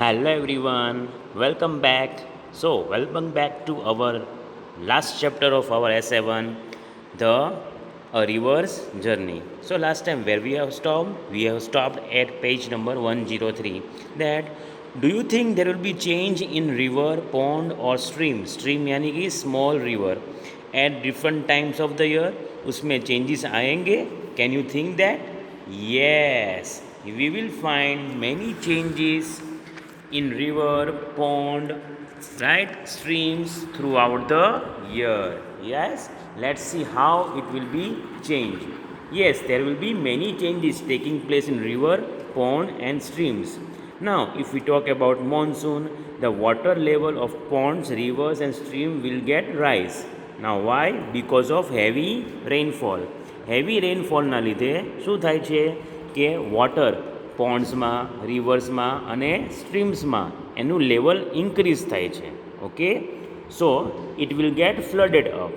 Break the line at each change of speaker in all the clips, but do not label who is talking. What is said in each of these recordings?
Hello everyone, welcome back. Welcome back to our last chapter of our S7, the A River's Journey. So, last time where we have stopped? We have stopped at page number 103. That do you think there will be change in river, pond, or stream? Stream यानी कि small river at different times of the year. उसमें changes आएंगे? Can you think that? Yes, we will find many changes in river, pond, right, streams throughout the year. Yes, let's see how it will be changed. Yes, there will be many changes taking place in river, pond, and streams. Now, if we talk about monsoon, the water level of ponds, rivers, and stream will get rise. Now, why? Because of heavy rainfall. Heavy રેનફોલના લીધે શું થાય છે કે water પોન્ડ્સમાં રિવર્સમાં અને સ્ટ્રીમ્સમાં એનું level increase થાય છે. Okay, so it will get flooded up.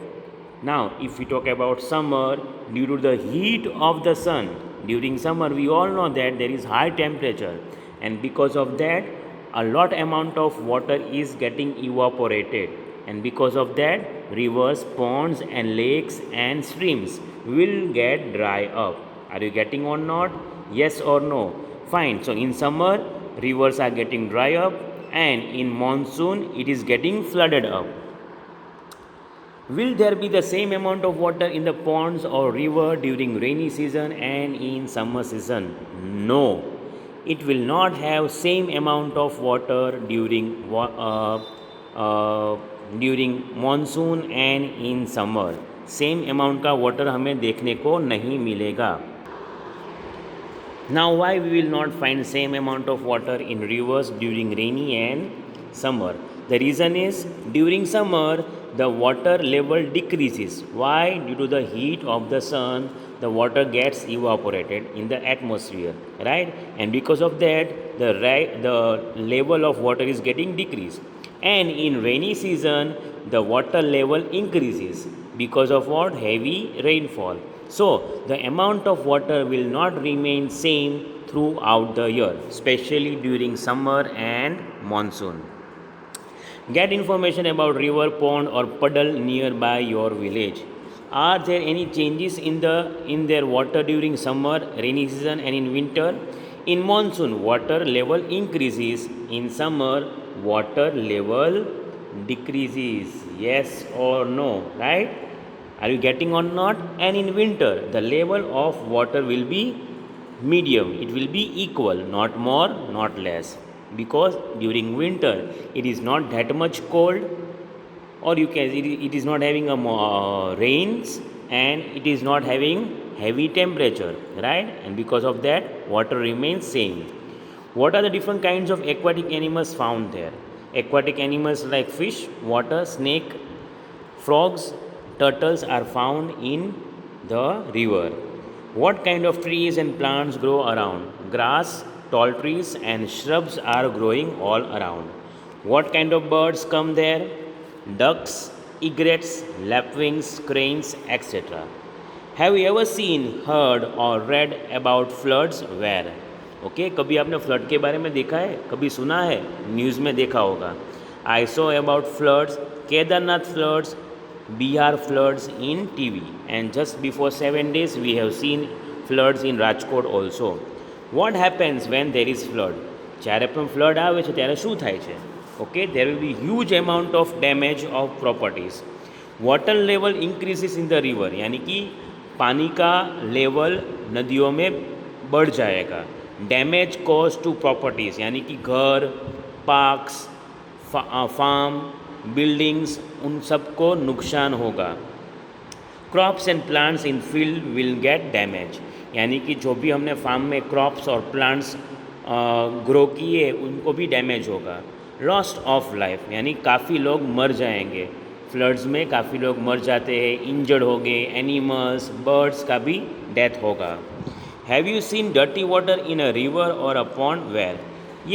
Now, if we talk about summer, due to the heat of the sun, during summer we all know that there is high temperature, and because of that, a lot amount of water is getting evaporated, and because of that, rivers, ponds, and lakes and streams will get dry up. Are you getting or not? Yes or no? Fine. So, in summer, rivers are getting dry up, and in monsoon, it is getting flooded up. Will there be the same amount of water in the ponds or river during rainy season and in summer season? No, it will not have same amount of water during monsoon and in summer. Same amount का water हमें देखने को नहीं मिलेगा. Now, why we will not find same amount of water in rivers during rainy and summer? The reason is during summer the water level decreases. Why? Due to the heat of the sun, the water gets evaporated in the atmosphere, right? And because of that, the level of water is getting decreased. And in rainy season, the water level increases because of what? Heavy rainfall. So, the amount of water will not remain same throughout the year, especially during summer and monsoon. Get information about river, pond, or puddle nearby your village. Are there any changes in their water during summer, rainy season, and in winter? In monsoon, water level increases. In summer, water level decreases. Yes or no? Right? Are you getting or not? And in winter, the level of water will be medium. It will be equal, not more, not less. Because during winter, it is not that much cold, or it is not having rains, and it is not having heavy temperature, right? And because of that, water remains same. What are the different kinds of aquatic animals found there? Aquatic animals like fish, water, snake, frogs, turtles are found in the river. What kind of trees and plants grow around? Grass, tall trees, and shrubs are growing all around. What kind of birds come there? Ducks, egrets, lapwings, cranes, etc. Have you ever seen, heard, or read about floods? Where? Okay, कभी आपने flood के बारे में देखा है? कभी सुना है? न्यूज़ में देखा होगा. I saw about floods, Kedarnath floods, Bihar floods in TV, and just before 7 days we have seen floods in Rajkot also. What happens when there is flood? જ્યારે પણ ફ્લડ આવે છે ત્યારે શું થાય છે? Okay, there will be huge amount of damage of properties. Water level increases in the river, यानी कि पानी का लेवल नदियों में बढ़ जाएगा. डैमेज कॉज टू प्रॉपर्टीज़, यानी कि घर, पार्क्स, फार्म, बिल्डिंग्स, उन सबको नुकसान होगा. Crops and plants in field will get damage, यानी कि जो भी हमने फार्म में क्रॉप्स और प्लांट्स ग्रो किए उनको भी डैमेज होगा. लॉस्ट ऑफ लाइफ, यानी काफ़ी लोग मर जाएंगे. फ्लड्स में काफ़ी लोग मर जाते हैं, इंजर्ड हो गए, एनिमल्स, बर्ड्स का भी डेथ होगा. Have you seen dirty water in a river or a pond? Where?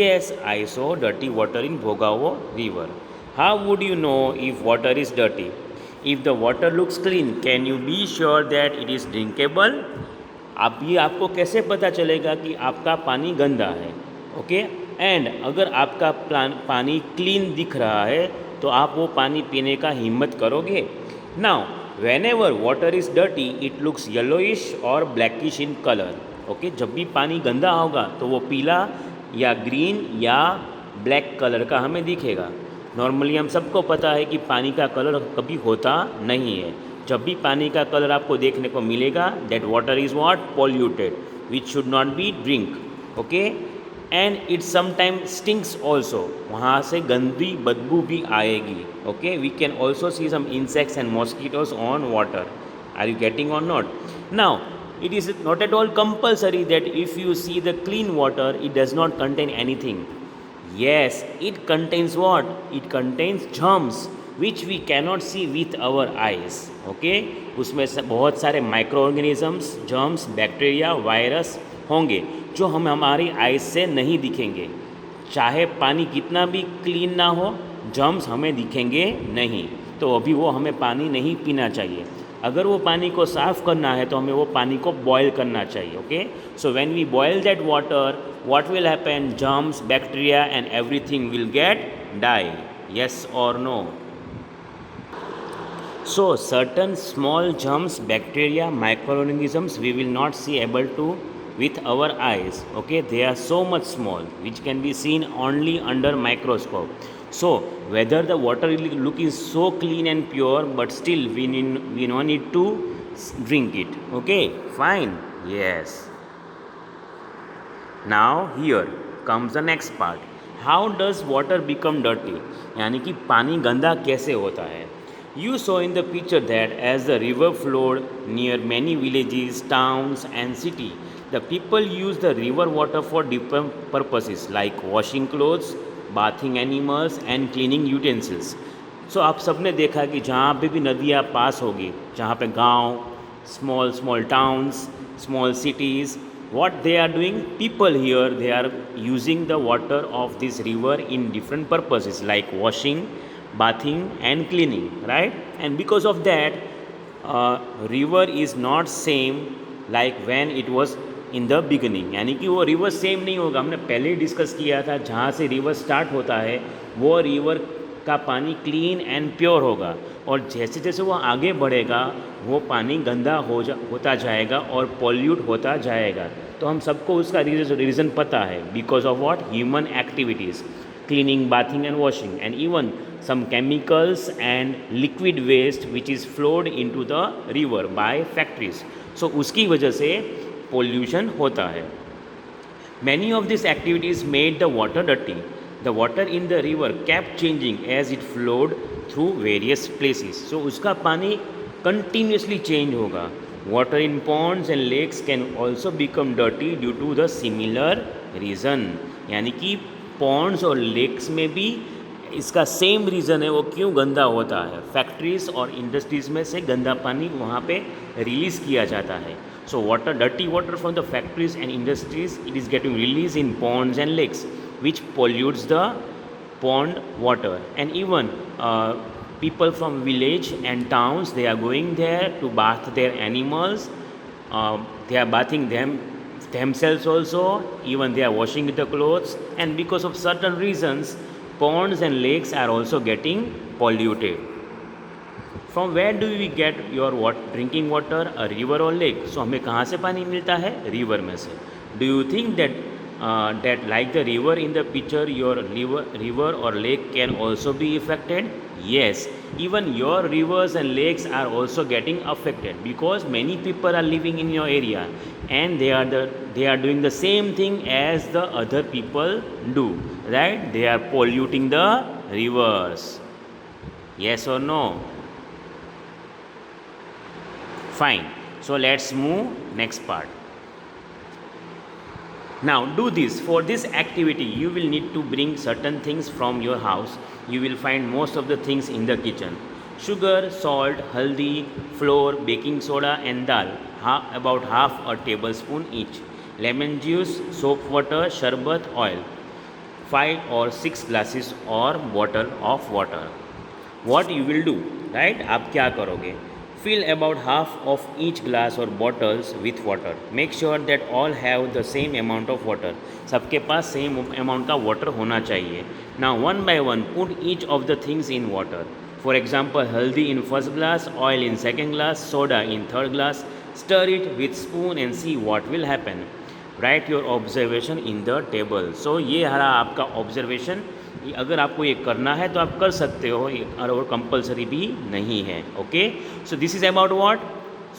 Yes, I saw dirty water in Bhogavo river. How would you know if water is dirty? If the water looks clean, can you be sure that it is drinkable? आपको कैसे पता चलेगा कि आपका पानी गंदा है? Okay, and अगर आपका पानी क्लीन दिख रहा है तो आप वो पानी पीने का हिम्मत करोगे. Now when ever water is dirty it looks yellowish और ब्लैकिश इन कलर. ओके, जब भी पानी गंदा होगा तो वो पीला या ग्रीन या ब्लैक कलर का हमें दिखेगा. नॉर्मली हम सबको पता है कि पानी का कलर कभी होता नहीं है. जब भी पानी का कलर आपको देखने को मिलेगा that water is what polluted which should not be drink. Okay, and it sometime stinks also, वहाँ से गंदी बदबू भी आएगी. Okay, we can also see some insects and mosquitoes on water. Are you getting or not? Now it is not at all compulsory that if you see the clean water it does not contain anything. Yes, it contains what? It contains germs which we cannot see with our eyes. Okay, उसमें से बहुत सारे micro organisms, germs, bacteria, virus होंगे जो हम हमारी eyes से नहीं दिखेंगे. चाहे पानी कितना भी क्लीन ना हो, जर्म्स हमें दिखेंगे नहीं, तो अभी वो हमें पानी नहीं पीना चाहिए. अगर वो पानी को साफ़ करना है तो हमें वो पानी को बॉयल करना चाहिए. Okay, so when we boil that water what will happen? Germs, bacteria and everything will get die. Yes or no? So certain small germs, bacteria, microorganisms we will not see able to with our eyes. Okay, they are so much small which can be seen only under microscope. So whether the water look is so clean and pure, but still we no need to drink it. Okay, fine. Yes. Now here comes the next part. How does water become dirty? यानी कि पानी गंदा कैसे होता है. You saw in the picture that as the river flowed near many villages, towns and city, the people use the river water for different purposes like washing clothes, bathing animals and cleaning utensils. So आप सबने देखा कि जहाँ पे भी नदियाँ पास होगी, जहाँ पे गांव, small towns, small cities, what they are doing, people here they are using the water of this river in different purposes like washing, bathing and cleaning, right? And because of that river is not same like when it was in the beginning. यानी कि वो river same नहीं होगा. हमने पहले ही discuss किया था, जहाँ से रिवर स्टार्ट होता है वो रिवर का पानी क्लीन एंड प्योर होगा, और जैसे जैसे वो आगे बढ़ेगा वो पानी गंदा होता जाएगा और पॉल्यूट होता जाएगा. तो हम सबको उसका रीज़न पता है, because of what? Human activities, cleaning, bathing and washing and even some chemicals and liquid waste which is flowed into the river by factories. So उसकी वजह से pollution होता है. Many of these activities made the water dirty. The water in the river kept changing as it flowed through various places. So उसका पानी continuously change होगा. Water in ponds and lakes can also become dirty due to the similar reason. यानी कि ponds और lakes में भी इसका same reason है वो क्यों गंदा होता है. फैक्ट्रीज़ और इंडस्ट्रीज़ में से गंदा पानी वहाँ पे रिलीज़ किया जाता है. So water, dirty water from the factories and industries, it is getting release in ponds and lakes which pollutes the pond water. And even people from village and towns, they are going there to bath their animals. They are bathing themselves also, even they are washing the clothes, and because of certain reasons ponds and lakes are also getting polluted. From where do we get your drinking water? A river or lake. So हमें कहाँ से पानी मिलता है? River में से. Do you think that like the river in the picture, your river or lake can also be affected? Yes, even your rivers and lakes are also getting affected because many people are living in your area and they are doing the same thing as the other people do, right? They are polluting the rivers. Yes or no? Fine. So let's move next part. Now do this. For this activity you will need to bring certain things from your house. You will find most of the things in the kitchen. Sugar, salt, haldi, flour, baking soda and dal, about half a tablespoon each. Lemon juice, soap water, sharbat, oil. 5 or 6 glasses or bottle of water. What you will do, right? आप क्या करोगे? Fill about half of each glass or bottles with water. Make sure that all have the same amount of water. सबके पास same amount का water होना चाहिए. Now one by one put each of the things in water. For example, haldi in first glass, oil in second glass, soda in third glass. Stir it with spoon and see what will happen. Write your observation in the table. So ये हरा आपका observation. अगर आपको ये करना है तो आप कर सकते हो और कंपलसरी भी नहीं है. Okay, so this is about what,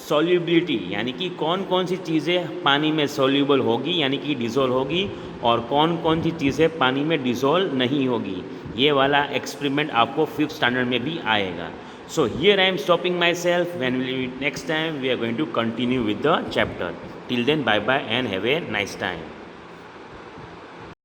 solubility, यानी कि कौन कौन सी चीज़ें पानी में सॉल्यूबल होगी यानी कि डिज़ोल्व होगी और कौन कौन सी चीज़ें पानी में डिज़ोल्व नहीं होगी. ये वाला एक्सपेरिमेंट आपको 5th स्टैंडर्ड में भी आएगा. So here I am stopping myself. When next time we are going to continue with the chapter. Till then, bye bye and have a nice time.